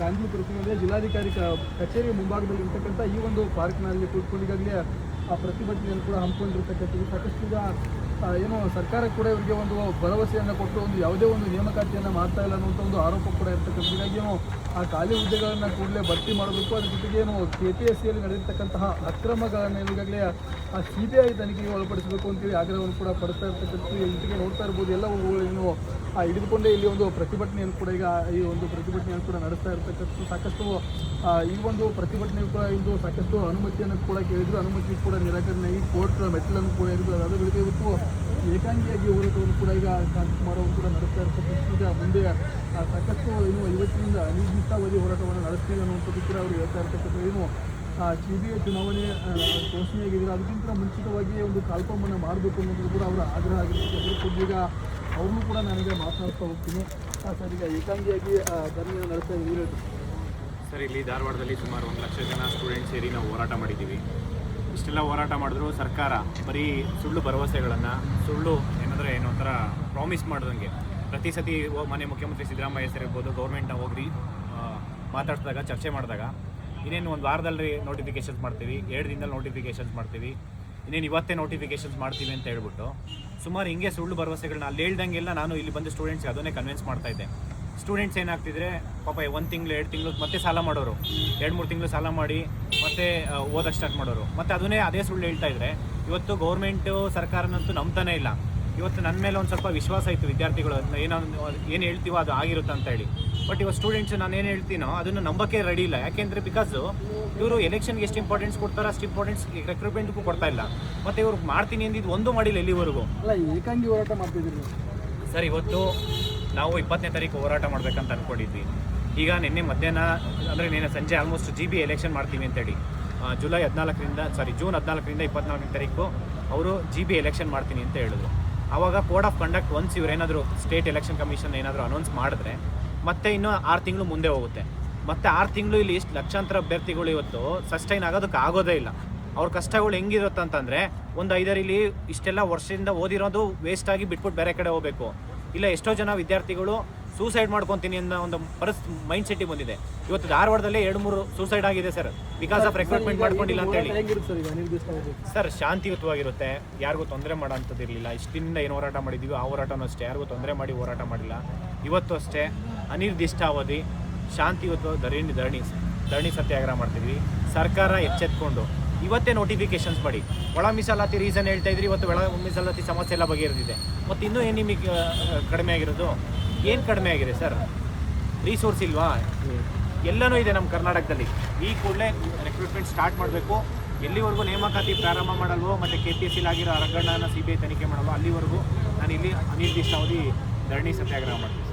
ಗಾಂಧಿ ಪ್ರತಿಮೆಯಲ್ಲಿ ಜಿಲ್ಲಾಧಿಕಾರಿ ಕಚೇರಿ ಮುಂಭಾಗದಲ್ಲಿ ಇರ್ತಕ್ಕಂಥ ಈ ಒಂದು ಪಾರ್ಕ್ನಲ್ಲಿ ಕೂತ್ಕೊಂಡು ಈಗಾಗಲೇ ಆ ಪ್ರತಿಭಟನೆಯನ್ನು ಕೂಡ ಹಮ್ಮಿಕೊಂಡಿರ್ತಕ್ಕಂಥದ್ದು. ಸಾಕಷ್ಟು ಈಗ ಏನು ಸರ್ಕಾರ ಕೂಡ ಇವರಿಗೆ ಒಂದು ಭರವಸೆಯನ್ನು ಕೊಟ್ಟು ಒಂದು ಯಾವುದೇ ಒಂದು ನೇಮಕಾತಿಯನ್ನು ಮಾಡ್ತಾ ಇಲ್ಲ ಅನ್ನುವಂಥ ಒಂದು ಆರೋಪ ಕೂಡ ಇರ್ತಕ್ಕಂಥ. ಹೀಗಾಗಿ ಏನು ಆ ಖಾಲಿ ಹುದ್ದೆಗಳನ್ನು ಕೂಡಲೇ ಭರ್ತಿ ಮಾಡಬೇಕು. ಅದ್ರ ಜೊತೆಗೆ ಏನು KPSCಯಲ್ಲಿ ನಡೆದಿರ್ತಕ್ಕಂತಹ ಅಕ್ರಮಗಳನ್ನು ಈಗಾಗಲೇ ಆ CBI ತನಿಖೆಗೆ ಒಳಪಡಿಸಬೇಕು ಅಂತೇಳಿ ಆಗ್ರಹವನ್ನು ಕೂಡ ಪಡ್ತಾ ಇರ್ತಕ್ಕಂಥ. ಜೊತೆಗೆ ನೋಡ್ತಾ ಇರ್ಬೋದು ಎಲ್ಲವೂ ಏನು ಹಿಡಿದುಕೊಂಡೇ ಇಲ್ಲಿ ಒಂದು ಪ್ರತಿಭಟನೆಯನ್ನು ಕೂಡ ಈಗ ಈ ಒಂದು ಪ್ರತಿಭಟನೆಯನ್ನು ಕೂಡ ನಡೆಸ್ತಾ ಇರ್ತಕ್ಕಂಥ. ಸಾಕಷ್ಟು ಈ ಒಂದು ಪ್ರತಿಭಟನೆ ಕೂಡ ಇಂದು ಸಾಕಷ್ಟು ಅನುಮತಿಯನ್ನು ಕೂಡ ಕೇಳಿದ್ರು, ಅನುಮತಿ ಕೂಡ ನಿರಾಕರಣೆಯಾಗಿ ಕೋರ್ಟ್ ಮೆಟ್ಟಿಲನ್ನು ಕೂಡ ಇರಿದ್ರು. ಅದಾದ ಬಳಿಕ ಇವತ್ತು ಏಕಾಂಗಿಯಾಗಿ ಹೋರಾಟವನ್ನು ಕೂಡ ಈಗ ಶಾಂತಕುಮಾರ್ ಅವರು ಕೂಡ ನಡೆಸ್ತಾ ಇರ್ತಕ್ಕಂಥ. ಈಗ ಮುಂದೆ ಸಾಕಷ್ಟು ಏನು ಇವತ್ತಿನಿಂದ ಅನಿರ್ದಿಷ್ಟಾವಧಿ ಹೋರಾಟವನ್ನು ನಡೆಸ್ತೀವಿ ಅನ್ನುವಂಥದ್ದು ಕೂಡ ಅವರು ಹೇಳ್ತಾ ಇರ್ತಕ್ಕಂಥ. ಏನು CBI ಚುನಾವಣೆ ಘೋಷಣೆಯಾಗಿದ್ದಾರೆ, ಅದಕ್ಕಿಂತ ಮುಂಚಿತವಾಗಿ ಒಂದು ಕಾಲ್ಪವನ್ನು ಮಾಡಬೇಕು ಅನ್ನೋದು ಕೂಡ ಅವರ ಆಗ್ರಹ ಆಗಿರ್ತಕ್ಕಂಥ. ಈಗ ಅವ್ರನ್ನೂ ಕೂಡ ನಾನೀಗ ಮಾತನಾಡ್ತಾ ಹೋಗ್ತೀನಿ. ಸರ್, ಈಗ ಏಕಾಂಗಿಯಾಗಿ ಧರಣಿಯನ್ನು ನಡೆಸ್ತಾ ಇದ್ದೀವಿ ಸರ್. ಇಲ್ಲಿ ಧಾರವಾಡದಲ್ಲಿ ಸುಮಾರು 1 ಲಕ್ಷ ಜನ ಸ್ಟೂಡೆಂಟ್ಸ್ ಸೇರಿ ನಾವು ಹೋರಾಟ ಮಾಡಿದ್ದೀವಿ. ಇಷ್ಟೆಲ್ಲ ಹೋರಾಟ ಮಾಡಿದ್ರು ಸರ್ಕಾರ ಬರೀ ಸುಳ್ಳು ಭರವಸೆಗಳನ್ನು, ಸುಳ್ಳು ಏನಂದರೆ ಏನೋ ಒಂಥರ ಪ್ರಾಮಿಸ್ ಮಾಡ್ದಂಗೆ ಪ್ರತಿ ಸತಿ ಮನೆ ಮುಖ್ಯಮಂತ್ರಿ ಸಿದ್ದರಾಮಯ್ಯ ಸರ್ ಇರ್ಬೋದು ಗೌರ್ಮೆಂಟ್ನ ಹೋಗಿ ಮಾತಾಡಿಸಿದಾಗ ಚರ್ಚೆ ಮಾಡಿದಾಗ ಇನ್ನೇನು ಒಂದು ವಾರದಲ್ಲಿ ನೋಟಿಫಿಕೇಷನ್ಸ್ ಮಾಡ್ತೀವಿ, 2 ದಿನದಲ್ಲಿ ನೋಟಿಫಿಕೇಷನ್ಸ್ ಮಾಡ್ತೀವಿ, ಇನ್ನೇನು ಇವತ್ತೇ ನೋಟಿಫಿಕೇಷನ್ಸ್ ಮಾಡ್ತೀವಿ ಅಂತ ಹೇಳ್ಬಿಟ್ಟು ಸುಮಾರು ಹಿಂಗೆ ಸುಳ್ಳು ಭರವಸೆಗಳನ್ನ ಅಲ್ಲಿ ಹೇಳ್ದಂಗೆಲ್ಲ ನಾನು ಇಲ್ಲಿ ಬಂದು ಸ್ಟೂಡೆಂಟ್ಸ್ಗೆ ಅದನ್ನೇ ಕನ್ವಿನ್ಸ್ ಮಾಡ್ತಾಯಿದ್ದೆ. ಸ್ಟೂಡೆಂಟ್ಸ್ ಏನಾಗ್ತಿದ್ರೆ ಪಾಪ 1 ತಿಂಗಳು 2 ತಿಂಗಳು ಮತ್ತೆ ಸಾಲ ಮಾಡೋರು, 2-3 ತಿಂಗಳು ಸಾಲ ಮಾಡಿ ಮತ್ತೆ ಓದಕ್ಕೆ ಸ್ಟಾರ್ಟ್ ಮಾಡೋರು, ಮತ್ತು ಅದನ್ನೇ ಅದೇ ಸುಳ್ಳು ಹೇಳ್ತಾ ಇದ್ರೆ ಇವತ್ತು ಗೌರ್ಮೆಂಟು ಸರ್ಕಾರನಂತೂ ನಂಬ್ತಾನೇ ಇಲ್ಲ. ಇವತ್ತು ನನ್ನ ಮೇಲೆ ಒಂದು ಸ್ವಲ್ಪ ವಿಶ್ವಾಸ ಇತ್ತು ವಿದ್ಯಾರ್ಥಿಗಳು, ಏನು ಹೇಳ್ತೀವೋ ಅದು ಆಗಿರುತ್ತೆ ಅಂತ ಹೇಳಿ. ಬಟ್ ಇವಾಗ ಸ್ಟೂಡೆಂಟ್ಸ್ ನಾನು ಏನು ಹೇಳ್ತೀನೋ ಅದನ್ನು ನಂಬಕ್ಕೆ ರೆಡಿ ಇಲ್ಲ. ಯಾಕೆಂದರೆ ಬಿಕಾಸು ಇವರು ಎಲೆಕ್ಷನ್ಗೆ ಎಷ್ಟು ಇಂಪಾರ್ಟೆನ್ಸ್ ಕೊಡ್ತಾರೋ ಅಷ್ಟು ಇಂಪಾರ್ಟೆನ್ಸ್ ರಿಕ್ರೂಟ್ಮೆಂಟ್ಗೂ ಕೊಡ್ತಾ ಇಲ್ಲ. ಮತ್ತು ಇವ್ರು ಮಾಡ್ತೀನಿ ಅಂದಿದ್ದು ಒಂದು ಮಾಡಿಲ್ಲ ಇಲ್ಲಿವರೆಗೂ. ಅಲ್ಲ, ಏಕಾಂಗಿ ಹೋರಾಟ ಮಾಡ್ತಿದ್ದೀರಿ ಸರ್. ಇವತ್ತು ನಾವು 20ನೇ ತಾರೀಕು ಹೋರಾಟ ಮಾಡಬೇಕಂತ ಅಂದ್ಕೊಂಡಿದ್ವಿ. ಈಗ ನಿನ್ನೆ ಮಧ್ಯಾಹ್ನ ಅಂದರೆ ನಿನ್ನೆ ಸಂಜೆ ಆಲ್ಮೋಸ್ಟ್ GB ಎಲೆಕ್ಷನ್ ಮಾಡ್ತೀವಿ ಅಂತೇಳಿ ಜೂನ್ 14ರಿಂದ 24ನೇ ತಾರೀಕು ಅವರು GB ಎಲೆಕ್ಷನ್ ಮಾಡ್ತೀನಿ ಅಂತ ಹೇಳಿದ್ರು. ಆವಾಗ ಕೋಡ್ ಆಫ್ ಕಂಡಕ್ಟ್ ಒನ್ಸ್ ಇವರೇನಾದರೂ ಸ್ಟೇಟ್ ಎಲೆಕ್ಷನ್ ಕಮಿಷನ್ ಏನಾದರೂ ಅನೌನ್ಸ್ ಮಾಡಿದ್ರೆ ಮತ್ತೆ ಇನ್ನೂ 6 ತಿಂಗಳು ಮುಂದೆ ಹೋಗುತ್ತೆ. ಮತ್ತು 6 ತಿಂಗಳು ಇಲ್ಲಿ ಇಷ್ಟು ಲಕ್ಷಾಂತರ ಅಭ್ಯರ್ಥಿಗಳು ಇವತ್ತು ಸಸ್ಟೈನ್ ಆಗೋದಕ್ಕೆ ಆಗೋದೇ ಇಲ್ಲ. ಅವ್ರ ಕಷ್ಟಗಳು ಹೆಂಗಿರುತ್ತೆ ಅಂತಂದರೆ ಒಂದು 5 ಇಲ್ಲಿ ಇಷ್ಟೆಲ್ಲ ವರ್ಷದಿಂದ ಓದಿರೋದು ವೇಸ್ಟಾಗಿ ಬಿಟ್ಬಿಟ್ಟು ಬೇರೆ ಕಡೆ ಹೋಗಬೇಕು. ಇಲ್ಲ ಎಷ್ಟೋ ಜನ ವಿದ್ಯಾರ್ಥಿಗಳು ಸೂಸೈಡ್ ಮಾಡ್ಕೊತೀನಿ ಅನ್ನೋ ಒಂದು ಮೈಂಡ್ ಸೆಟ್ಟಿಗೆ ಬಂದಿದೆ. ಇವತ್ತು ಧಾರವಾಡದಲ್ಲೇ 2-3 ಸೂಸೈಡ್ ಆಗಿದೆ ಸರ್, ಬಿಕಾಸ್ ಆಫ್ ರಿಕ್ರೂಟ್ಮೆಂಟ್ ಮಾಡ್ಕೊಂಡಿಲ್ಲ ಅಂತೇಳಿ. ಸರ್, ಶಾಂತಿಯುತವಾಗಿರುತ್ತೆ, ಯಾರಿಗೂ ತೊಂದರೆ ಮಾಡೋ ಅಂಥದ್ದು ಇರಲಿಲ್ಲ. ಇಷ್ಟಿಂದ ಏನು ಹೋರಾಟ ಮಾಡಿದ್ದೀವಿ ಆ ಹೋರಾಟನೂ ಅಷ್ಟೇ, ಯಾರಿಗೂ ತೊಂದರೆ ಮಾಡಿ ಹೋರಾಟ ಮಾಡಿಲ್ಲ. ಇವತ್ತು ಅಷ್ಟೇ ಅನಿರ್ದಿಷ್ಟಾವಧಿ ಶಾಂತಿಯುತ ಧರಣಿ ಸತ್ಯಾಗ್ರಹ ಮಾಡ್ತಿದ್ವಿ. ಸರ್ಕಾರ ಎಚ್ಚೆತ್ಕೊಂಡು ಇವತ್ತೇ ನೋಟಿಫಿಕೇಷನ್ಸ್ ಮಾಡಿ. ಒಳ ಮೀಸಲಾತಿ ರೀಸನ್ ಹೇಳ್ತಾ ಇದ್ರಿ, ಇವತ್ತು ಒಳ ಮೀಸಲಾತಿ ಸಮಸ್ಯೆ ಎಲ್ಲ ಬಗೆಹರಿದಿದೆ. ಮತ್ತು ಇನ್ನೂ ಏನು ನಿಮಗೆ ಕಡಿಮೆ ಆಗಿರೋದು? ಏನು ಕಡಿಮೆ ಆಗಿದೆ ಸರ್? ರಿಸೋರ್ಸ್ ಇಲ್ವಾ? ಎಲ್ಲನೂ ಇದೆ ನಮ್ಮ ಕರ್ನಾಟಕದಲ್ಲಿ. ಈ ಕೂಡಲೇ ರಿಕ್ರೂಟ್ಮೆಂಟ್ ಸ್ಟಾರ್ಟ್ ಮಾಡಬೇಕು. ಎಲ್ಲಿವರೆಗೂ ನೇಮಕಾತಿ ಪ್ರಾರಂಭ ಮಾಡಲ್ವೋ ಮತ್ತು KPSCಲಿ ಆಗಿರೋ ಹಗರಣನ CBI ತನಿಖೆ ಮಾಡಲ್ವೋ ಅಲ್ಲಿವರೆಗೂ ನಾನು ಇಲ್ಲಿ ಅನಿರ್ದಿಷ್ಟಾವಧಿ ಧರಣಿ ಸತ್ಯಾಗ್ರಹ ಮಾಡ್ತೀನಿ.